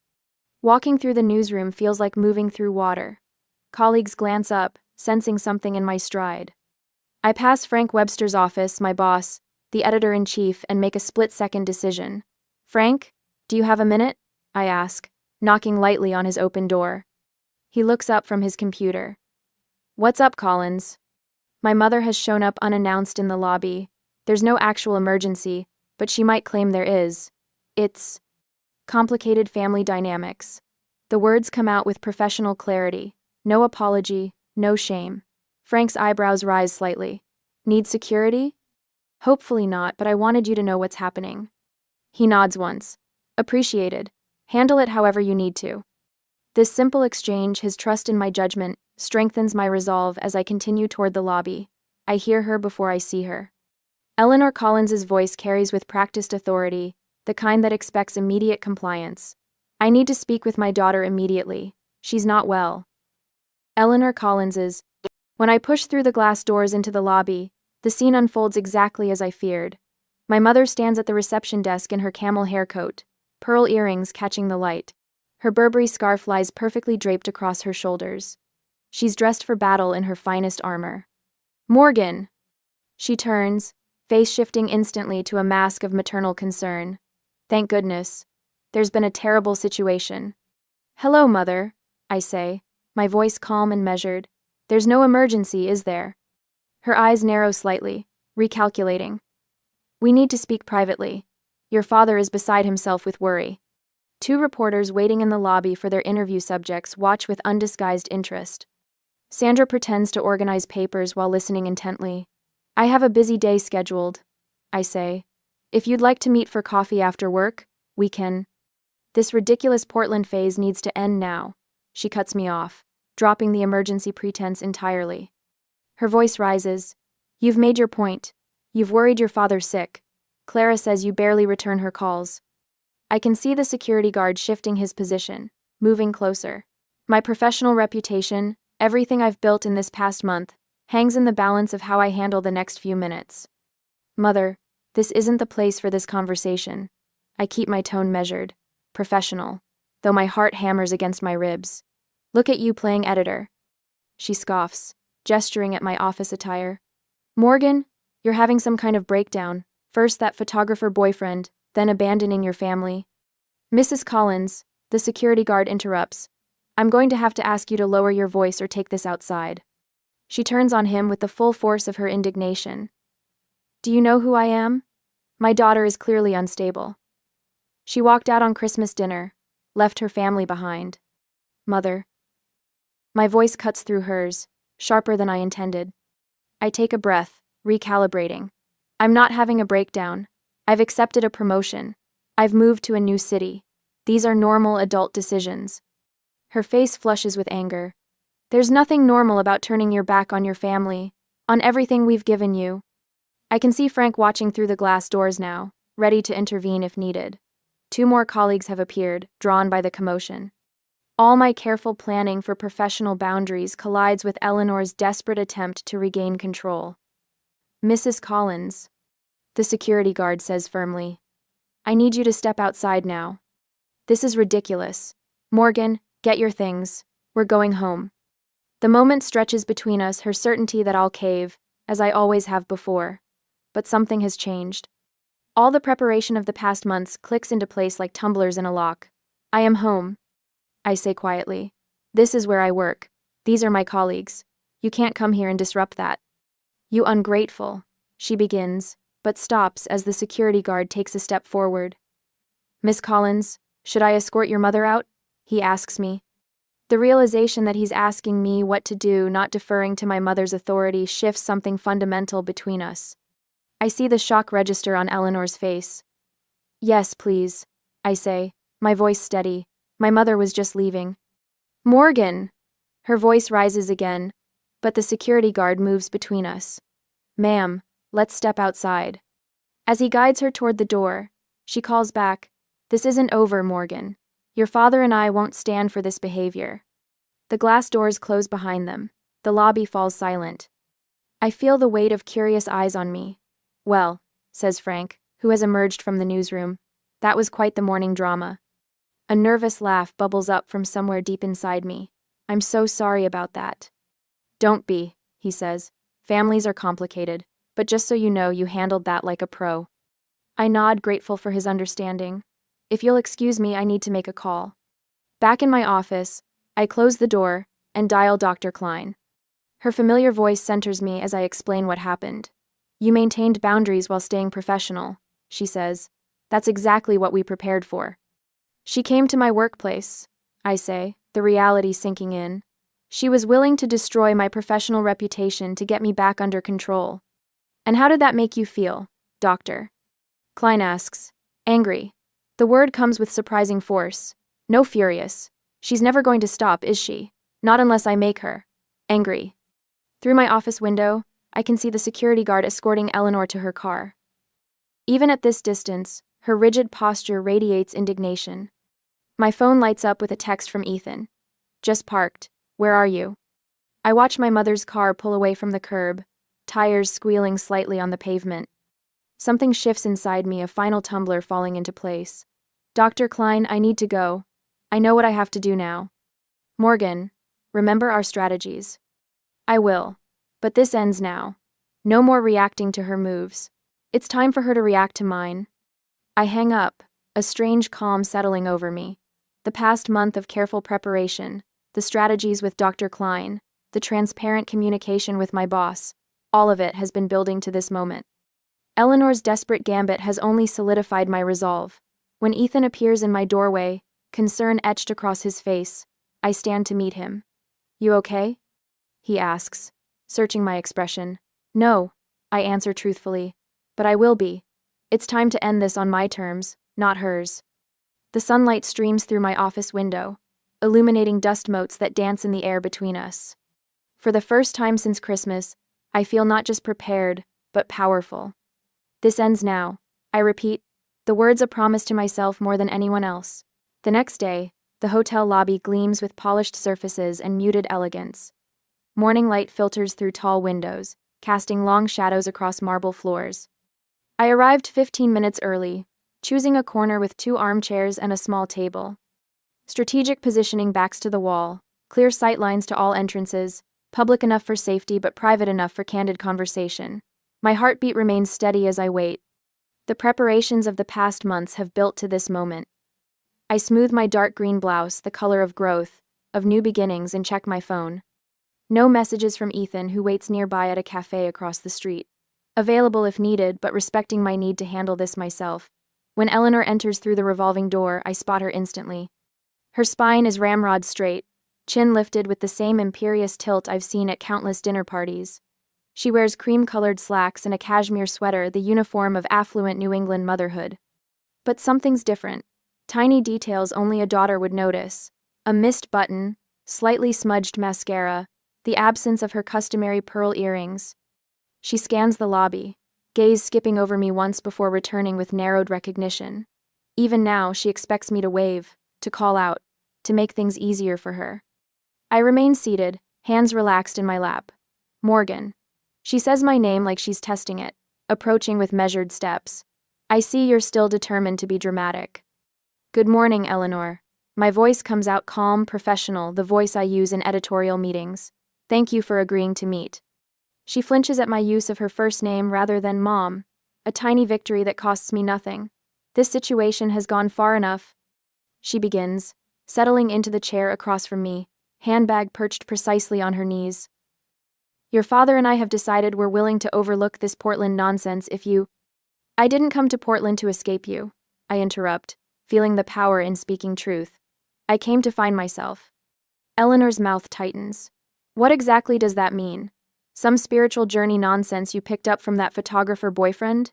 Speaker 1: Walking through the newsroom feels like moving through water. Colleagues glance up, sensing something in my stride. I pass Frank Webster's office, my boss, the editor-in-chief, and make a split-second decision. Frank, do you have a minute? I ask, knocking lightly on his open door. He looks up from his computer. What's up, Collins? My mother has shown up unannounced in the lobby. There's no actual emergency, but she might claim there is. It's complicated family dynamics. The words come out with professional clarity. No apology, no shame. Frank's eyebrows rise slightly. Need security? Hopefully not, but I wanted you to know what's happening. He nods once. Appreciated. Handle it however you need to. This simple exchange, his trust in my judgment, strengthens my resolve as I continue toward the lobby. I hear her before I see her. Eleanor Collins's voice carries with practiced authority, the kind that expects immediate compliance. I need to speak with my daughter immediately. She's not well. Eleanor Collins's. When I push through the glass doors into the lobby, the scene unfolds exactly as I feared. My mother stands at the reception desk in her camel hair coat, pearl earrings catching the light. Her Burberry scarf lies perfectly draped across her shoulders. She's dressed for battle in her finest armor. Morgan! She turns, face shifting instantly to a mask of maternal concern. Thank goodness. There's been a terrible situation. Hello, Mother, I say, my voice calm and measured. There's no emergency, is there? Her eyes narrow slightly, recalculating. We need to speak privately. Your father is beside himself with worry. Two reporters waiting in the lobby for their interview subjects watch with undisguised interest. Sandra pretends to organize papers while listening intently. I have a busy day scheduled, I say. If you'd like to meet for coffee after work, we can. This ridiculous Portland phase needs to end now. She cuts me off, dropping the emergency pretense entirely. Her voice rises. You've made your point. You've worried your father sick. Clara says you barely return her calls. I can see the security guard shifting his position, moving closer. My professional reputation, everything I've built in this past month, hangs in the balance of how I handle the next few minutes. Mother, this isn't the place for this conversation. I keep my tone measured, professional, though my heart hammers against my ribs. Look at you playing editor. She scoffs, gesturing at my office attire. Morgan, you're having some kind of breakdown. First that photographer boyfriend, then abandoning your family. Mrs. Collins, the security guard interrupts. I'm going to have to ask you to lower your voice or take this outside. She turns on him with the full force of her indignation. Do you know who I am? My daughter is clearly unstable. She walked out on Christmas dinner, left her family behind. Mother. My voice cuts through hers, sharper than I intended. I take a breath, recalibrating. I'm not having a breakdown. I've accepted a promotion. I've moved to a new city. These are normal adult decisions. Her face flushes with anger. There's nothing normal about turning your back on your family, on everything we've given you. I can see Frank watching through the glass doors now, ready to intervene if needed. Two more colleagues have appeared, drawn by the commotion. All my careful planning for professional boundaries collides with Eleanor's desperate attempt to regain control. Mrs. Collins, the security guard says firmly. I need you to step outside now. This is ridiculous. Morgan, get your things. We're going home. The moment stretches between us, her certainty that I'll cave, as I always have before. But something has changed. All the preparation of the past months clicks into place like tumblers in a lock. I am home, I say quietly. This is where I work. These are my colleagues. You can't come here and disrupt that. You ungrateful, she begins, but stops as the security guard takes a step forward. Miss Collins, should I escort your mother out? He asks me. The realization that he's asking me what to do, not deferring to my mother's authority, shifts something fundamental between us. I see the shock register on Eleanor's face. Yes, please, I say, my voice steady. My mother was just leaving. Morgan! Her voice rises again, but the security guard moves between us. Ma'am, let's step outside. As he guides her toward the door, she calls back, This isn't over, Morgan. Your father and I won't stand for this behavior. The glass doors close behind them. The lobby falls silent. I feel the weight of curious eyes on me. Well, says Frank, who has emerged from the newsroom, that was quite the morning drama. A nervous laugh bubbles up from somewhere deep inside me. I'm so sorry about that. Don't be, he says. Families are complicated, but just so you know, you handled that like a pro. I nod, grateful for his understanding. If you'll excuse me, I need to make a call. Back in my office, I close the door and dial Dr. Klein. Her familiar voice centers me as I explain what happened. You maintained boundaries while staying professional, she says. That's exactly what we prepared for. She came to my workplace, I say, the reality sinking in. She was willing to destroy my professional reputation to get me back under control. And how did that make you feel, doctor? Klein asks. Angry. The word comes with surprising force. No, furious. She's never going to stop, is she? Not unless I make her. Angry. Through my office window, I can see the security guard escorting Eleanor to her car. Even at this distance, her rigid posture radiates indignation. My phone lights up with a text from Ethan. Just parked. Where are you? I watch my mother's car pull away from the curb, tires squealing slightly on the pavement. Something shifts inside me, a final tumbler falling into place. Dr. Klein, I need to go. I know what I have to do now. Morgan, remember our strategies. I will. But this ends now. No more reacting to her moves. It's time for her to react to mine. I hang up, a strange calm settling over me. The past month of careful preparation, the strategies with Dr. Klein, the transparent communication with my boss, all of it has been building to this moment. Eleanor's desperate gambit has only solidified my resolve. When Ethan appears in my doorway, concern etched across his face, I stand to meet him. "You okay?" he asks, searching my expression. "No," I answer truthfully. "But I will be. It's time to end this on my terms, not hers." The sunlight streams through my office window, illuminating dust motes that dance in the air between us. For the first time since Christmas, I feel not just prepared, but powerful. This ends now, I repeat, the words a promise to myself more than anyone else. The next day, the hotel lobby gleams with polished surfaces and muted elegance. Morning light filters through tall windows, casting long shadows across marble floors. I arrived 15 minutes early, choosing a corner with 2 armchairs and a small table. Strategic positioning backs to the wall, clear sightlines to all entrances, public enough for safety but private enough for candid conversation. My heartbeat remains steady as I wait. The preparations of the past months have built to this moment. I smooth my dark green blouse, the color of growth, of new beginnings, and check my phone. No messages from Ethan, who waits nearby at a cafe across the street. Available if needed, but respecting my need to handle this myself. When Eleanor enters through the revolving door, I spot her instantly. Her spine is ramrod straight, chin lifted with the same imperious tilt I've seen at countless dinner parties. She wears cream-colored slacks and a cashmere sweater, the uniform of affluent New England motherhood. But something's different. Tiny details only a daughter would notice. A missed button, slightly smudged mascara, the absence of her customary pearl earrings. She scans the lobby, gaze skipping over me once before returning with narrowed recognition. Even now, she expects me to wave, to call out, to make things easier for her. I remain seated, hands relaxed in my lap. "Morgan." She says my name like she's testing it, approaching with measured steps. "I see you're still determined to be dramatic." "Good morning, Eleanor." My voice comes out calm, professional, the voice I use in editorial meetings. "Thank you for agreeing to meet." She flinches at my use of her first name rather than Mom, a tiny victory that costs me nothing. "This situation has gone far enough," she begins, settling into the chair across from me, handbag perched precisely on her knees. "Your father and I have decided we're willing to overlook this Portland nonsense if you—" "I didn't come to Portland to escape you," I interrupt, feeling the power in speaking truth. "I came to find myself." Eleanor's mouth tightens. "What exactly does that mean? Some spiritual journey nonsense you picked up from that photographer boyfriend?"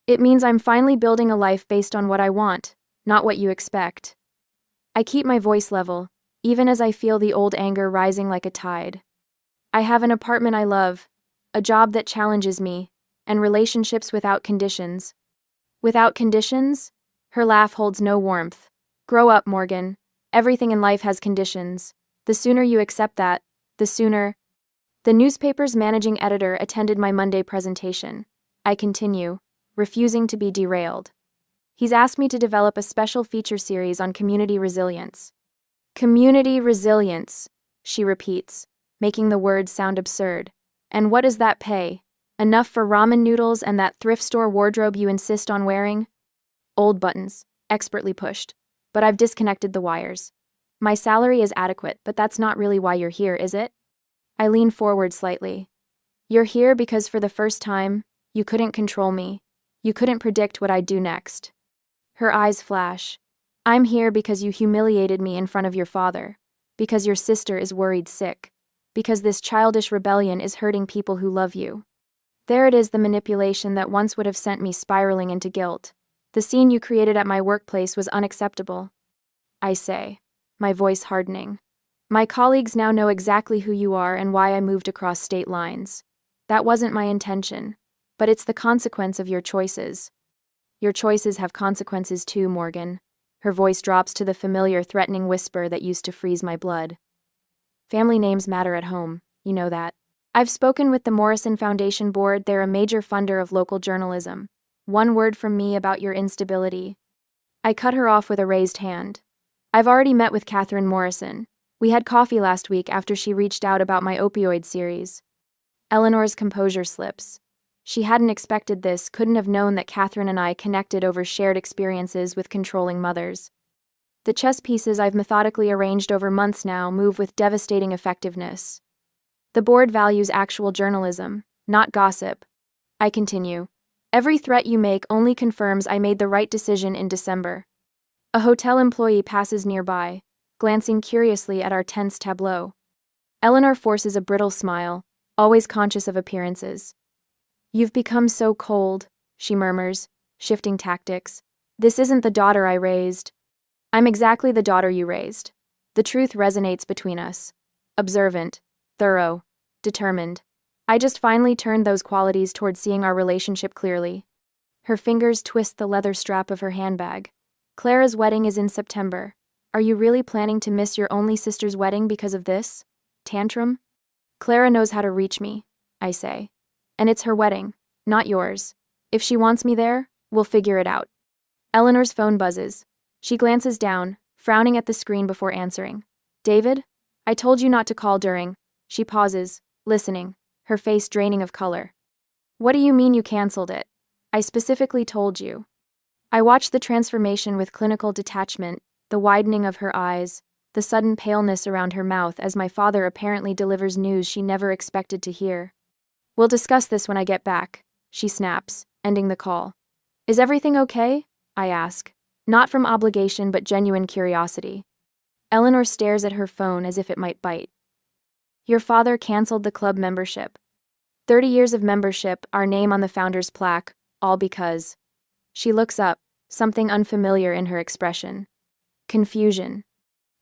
Speaker 1: "It means I'm finally building a life based on what I want, not what you expect." I keep my voice level, even as I feel the old anger rising like a tide. "I have an apartment I love, a job that challenges me, and relationships without conditions." "Without conditions?" Her laugh holds no warmth. "Grow up, Morgan. Everything in life has conditions. The sooner you accept that, the sooner—" The newspaper's managing editor attended my Monday presentation. I continue, refusing to be derailed. "He's asked me to develop a special feature series on community resilience." "Community resilience," she repeats, making the words sound absurd. "And what does that pay? Enough for ramen noodles and that thrift store wardrobe you insist on wearing?" "Old buttons, expertly pushed. But I've disconnected the wires. My salary is adequate, but that's not really why you're here, is it?" I lean forward slightly. "You're here because for the first time, you couldn't control me. You couldn't predict what I'd do next." Her eyes flash. "I'm here because you humiliated me in front of your father. Because your sister is worried sick. Because this childish rebellion is hurting people who love you." There it is, the manipulation that once would have sent me spiraling into guilt. "The scene you created at my workplace was unacceptable," I say, my voice hardening. "My colleagues now know exactly who you are and why I moved across state lines. That wasn't my intention, but it's the consequence of your choices." "Your choices have consequences too, Morgan." Her voice drops to the familiar, threatening whisper that used to freeze my blood. "Family names matter at home, you know that. I've spoken with the Morrison Foundation Board. They're a major funder of local journalism. One word from me about your instability—" I cut her off with a raised hand. "I've already met with Catherine Morrison. We had coffee last week after she reached out about my opioid series." Eleanor's composure slips. She hadn't expected this, couldn't have known that Catherine and I connected over shared experiences with controlling mothers. "The chess pieces I've methodically arranged over months now move with devastating effectiveness. The board values actual journalism, not gossip." I continue, Every threat you make only confirms I made the right decision in December. A hotel employee passes nearby, glancing curiously at our tense tableau. Eleanor forces a brittle smile, always conscious of appearances. You've become so cold, she murmurs, shifting tactics. This isn't the daughter I raised. I'm exactly the daughter you raised. The truth resonates between us. Observant, thorough, determined. I just finally turned those qualities toward seeing our relationship clearly. Her fingers twist the leather strap of her handbag. Clara's wedding is in September. Are you really planning to miss your only sister's wedding because of this? Tantrum? Clara knows how to reach me, I say. And it's her wedding, not yours. If she wants me there, we'll figure it out. Eleanor's phone buzzes. She glances down, frowning at the screen before answering. David? I told you not to call during. She pauses, listening, her face draining of color. What do you mean you canceled it? I specifically told you. I watch the transformation with clinical detachment, the widening of her eyes, the sudden paleness around her mouth as my father apparently delivers news she never expected to hear. We'll discuss this when I get back, she snaps, ending the call. Is everything okay? I ask, not from obligation but genuine curiosity. Eleanor stares at her phone as if it might bite. Your father canceled the club membership. 30 years of membership, our name on the founder's plaque, all because. She looks up, something unfamiliar in her expression. Confusion.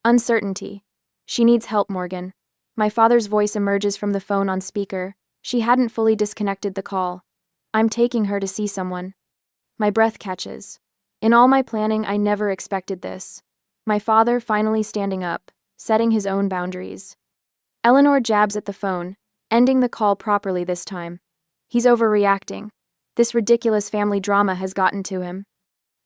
Speaker 1: Uncertainty. She needs help, Morgan. My father's voice emerges from the phone on speaker. She hadn't fully disconnected the call. I'm taking her to see someone. My breath catches. In all my planning, I never expected this. My father finally standing up, setting his own boundaries. Eleanor jabs at the phone, ending the call properly this time. He's overreacting. This ridiculous family drama has gotten to him.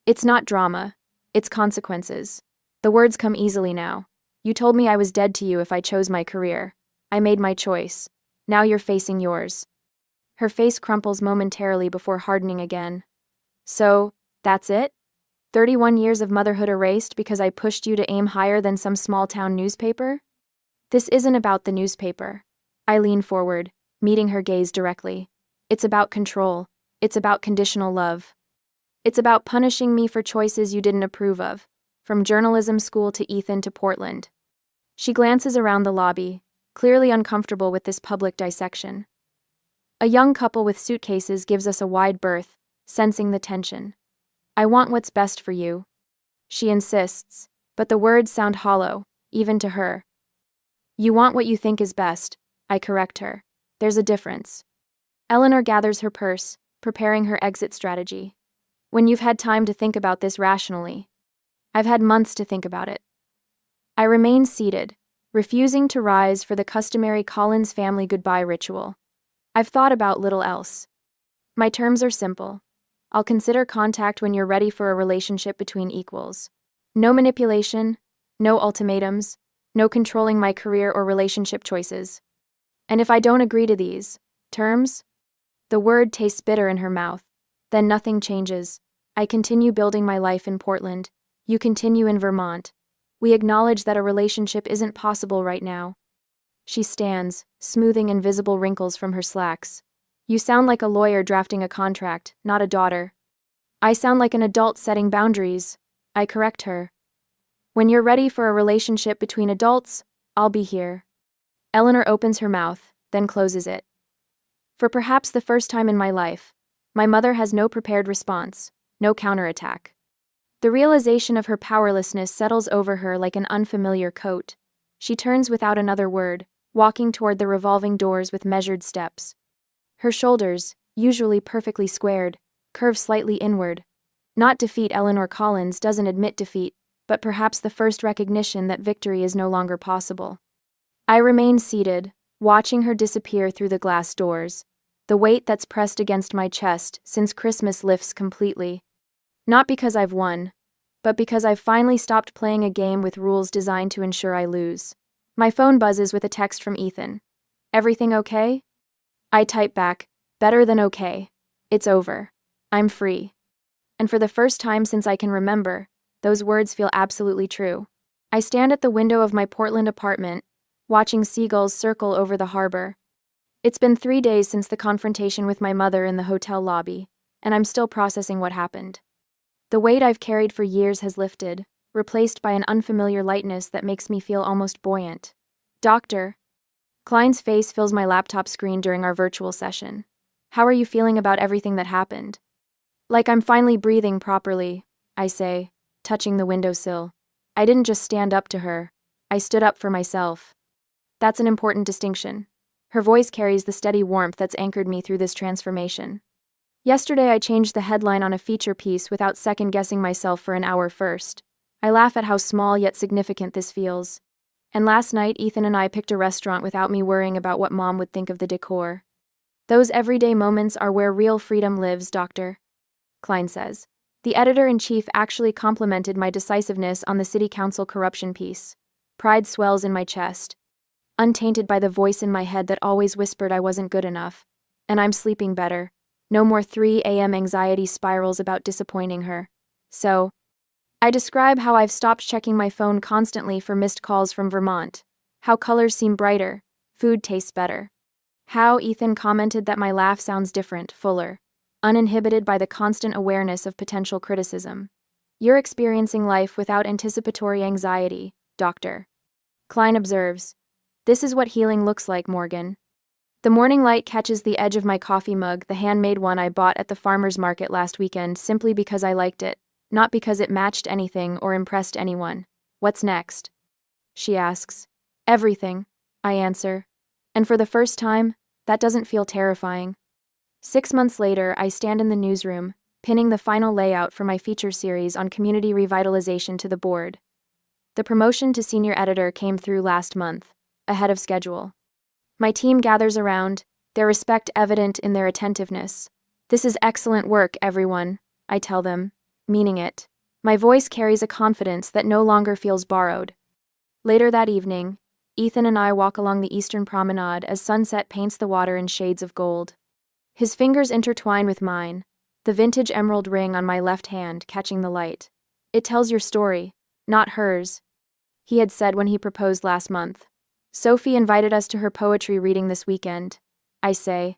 Speaker 1: It's not drama. It's consequences. The words come easily now. You told me I was dead to you if I chose my career. I made my choice. Now you're facing yours. Her face crumples momentarily before hardening again. So, that's it? 31 years of motherhood erased because I pushed you to aim higher than some small-town newspaper? This isn't about the newspaper. I lean forward, meeting her gaze directly. It's about control. It's about conditional love. It's about punishing me for choices you didn't approve of, from journalism school to Ethan to Portland. She glances around the lobby, clearly uncomfortable with this public dissection. A young couple with suitcases gives us a wide berth, sensing the tension. I want what's best for you. She insists, but the words sound hollow, even to her. You want what you think is best, I correct her. There's a difference. Eleanor gathers her purse, preparing her exit strategy. When you've had time to think about this rationally. I've had months to think about it. I remain seated, refusing to rise for the customary Collins family goodbye ritual. I've thought about little else. My terms are simple. I'll consider contact when you're ready for a relationship between equals. No manipulation, no ultimatums, no controlling my career or relationship choices. And if I don't agree to these terms, the word tastes bitter in her mouth. Then nothing changes. I continue building my life in Portland. You continue in Vermont. We acknowledge that a relationship isn't possible right now. She stands, smoothing invisible wrinkles from her slacks. You sound like a lawyer drafting a contract, not a daughter. I sound like an adult setting boundaries. I correct her. When you're ready for a relationship between adults, I'll be here. Eleanor opens her mouth, then closes it. For perhaps the first time in my life, my mother has no prepared response, no counterattack. The realization of her powerlessness settles over her like an unfamiliar coat. She turns without another word, walking toward the revolving doors with measured steps. Her shoulders, usually perfectly squared, curve slightly inward. Not defeat. Eleanor Collins doesn't admit defeat, but perhaps the first recognition that victory is no longer possible. I remain seated, watching her disappear through the glass doors. The weight that's pressed against my chest since Christmas lifts completely. Not because I've won, but because I've finally stopped playing a game with rules designed to ensure I lose. My phone buzzes with a text from Ethan. Everything okay? I type back, better than okay. It's over. I'm free. And for the first time since I can remember, those words feel absolutely true. I stand at the window of my Portland apartment, watching seagulls circle over the harbor. It's been 3 days since the confrontation with my mother in the hotel lobby. and I'm still processing what happened. The weight I've carried for years has lifted, replaced by an unfamiliar lightness that makes me feel almost buoyant. Doctor. Klein's face fills my laptop screen during our virtual session. How are you feeling about everything that happened? Like I'm finally breathing properly, I say, touching the windowsill. I didn't just stand up to her. I stood up for myself. That's an important distinction. Her voice carries the steady warmth that's anchored me through this transformation. Yesterday I changed the headline on a feature piece without second-guessing myself for an hour first. I laugh at how small yet significant this feels. And last night Ethan and I picked a restaurant without me worrying about what Mom would think of the decor. Those everyday moments are where real freedom lives, Doctor. Klein says. The editor-in-chief actually complimented my decisiveness on the city council corruption piece. Pride swells in my chest, untainted by the voice in my head that always whispered I wasn't good enough. And I'm sleeping better. No more 3 a.m. anxiety spirals about disappointing her. So, I describe how I've stopped checking my phone constantly for missed calls from Vermont, how colors seem brighter, food tastes better. How Ethan commented that my laugh sounds different, fuller, uninhibited by the constant awareness of potential criticism. You're experiencing life without anticipatory anxiety, Doctor. Klein observes. This is what healing looks like, Morgan. The morning light catches the edge of my coffee mug, the handmade one I bought at the farmer's market last weekend simply because I liked it, not because it matched anything or impressed anyone. What's next? She asks. Everything, I answer. And for the first time, that doesn't feel terrifying. 6 months later, I stand in the newsroom, pinning the final layout for my feature series on community revitalization to the board. The promotion to senior editor came through last month, ahead of schedule. My team gathers around, their respect evident in their attentiveness. This is excellent work, everyone, I tell them, meaning it. My voice carries a confidence that no longer feels borrowed. Later that evening, Ethan and I walk along the eastern promenade as sunset paints the water in shades of gold. His fingers intertwine with mine, the vintage emerald ring on my left hand catching the light. It tells your story, not hers, he had said when he proposed last month. Sophie invited us to her poetry reading this weekend, I say,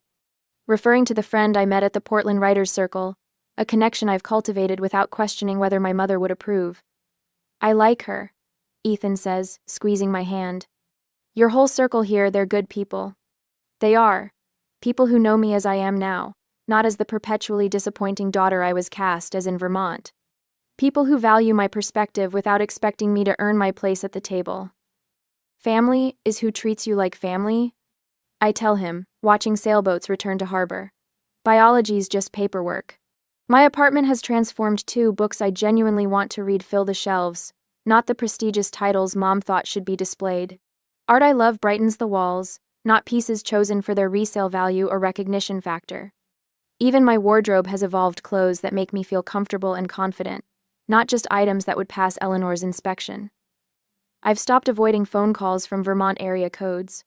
Speaker 1: referring to the friend I met at the Portland Writers' Circle, a connection I've cultivated without questioning whether my mother would approve. I like her, Ethan says, squeezing my hand. Your whole circle here, they're good people. They are. People who know me as I am now, not as the perpetually disappointing daughter I was cast as in Vermont. People who value my perspective without expecting me to earn my place at the table. Family is who treats you like family, I tell him, watching sailboats return to harbor. Biology's just paperwork. My apartment has transformed too. Books I genuinely want to read fill the shelves, not the prestigious titles Mom thought should be displayed. Art I love brightens the walls, not pieces chosen for their resale value or recognition factor. Even my wardrobe has evolved clothes that make me feel comfortable and confident, not just items that would pass Eleanor's inspection. I've stopped avoiding phone calls from Vermont area codes.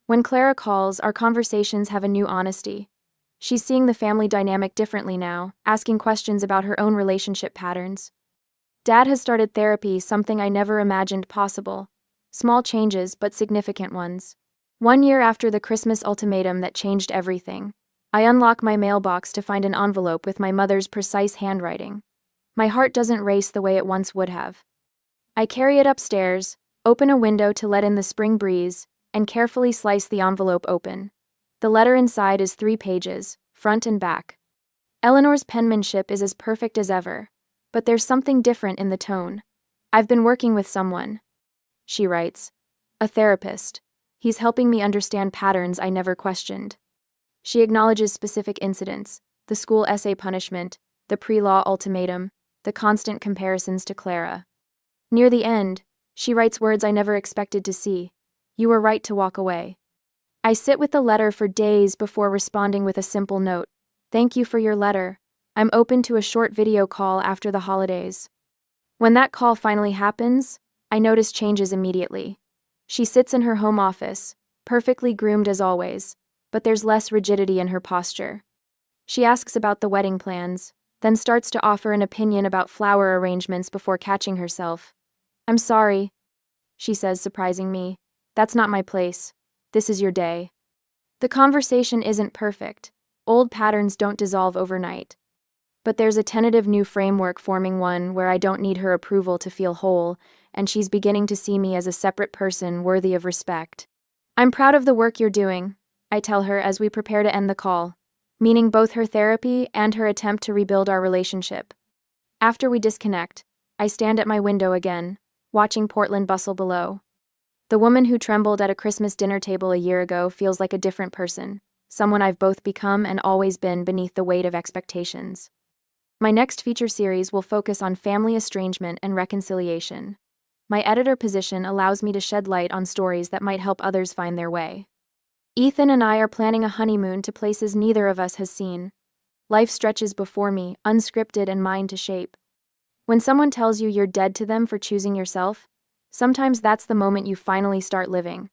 Speaker 1: When Clara calls, our conversations have a new honesty. She's seeing the family dynamic differently now, asking questions about her own relationship patterns. Dad has started therapy, something I never imagined possible. Small changes, but significant ones. 1 year after the Christmas ultimatum that changed everything, I unlock my mailbox to find an envelope with my mother's precise handwriting. My heart doesn't race the way it once would have. I carry it upstairs, open a window to let in the spring breeze, and carefully slice the envelope open. The letter inside is 3 pages, front and back. Eleanor's penmanship is as perfect as ever, but there's something different in the tone. I've been working with someone, she writes. A therapist. He's helping me understand patterns I never questioned. She acknowledges specific incidents, the school essay punishment, the pre-law ultimatum, the constant comparisons to Clara. Near the end, she writes words I never expected to see. You were right to walk away. I sit with the letter for days before responding with a simple note. Thank you for your letter. I'm open to a short video call after the holidays. When that call finally happens, I notice changes immediately. She sits in her home office, perfectly groomed as always, but there's less rigidity in her posture. She asks about the wedding plans, then starts to offer an opinion about flower arrangements before catching herself. I'm sorry, she says, surprising me. That's not my place. This is your day. The conversation isn't perfect. Old patterns don't dissolve overnight. But there's a tentative new framework forming, one where I don't need her approval to feel whole, and she's beginning to see me as a separate person worthy of respect. I'm proud of the work you're doing, I tell her as we prepare to end the call, meaning both her therapy and her attempt to rebuild our relationship. After we disconnect, I stand at my window again, watching Portland bustle below. The woman who trembled at a Christmas dinner table a year ago feels like a different person, someone I've both become and always been beneath the weight of expectations. My next feature series will focus on family estrangement and reconciliation. My editor position allows me to shed light on stories that might help others find their way. Ethan and I are planning a honeymoon to places neither of us has seen. Life stretches before me, unscripted and mine to shape. When someone tells you you're dead to them for choosing yourself, sometimes that's the moment you finally start living.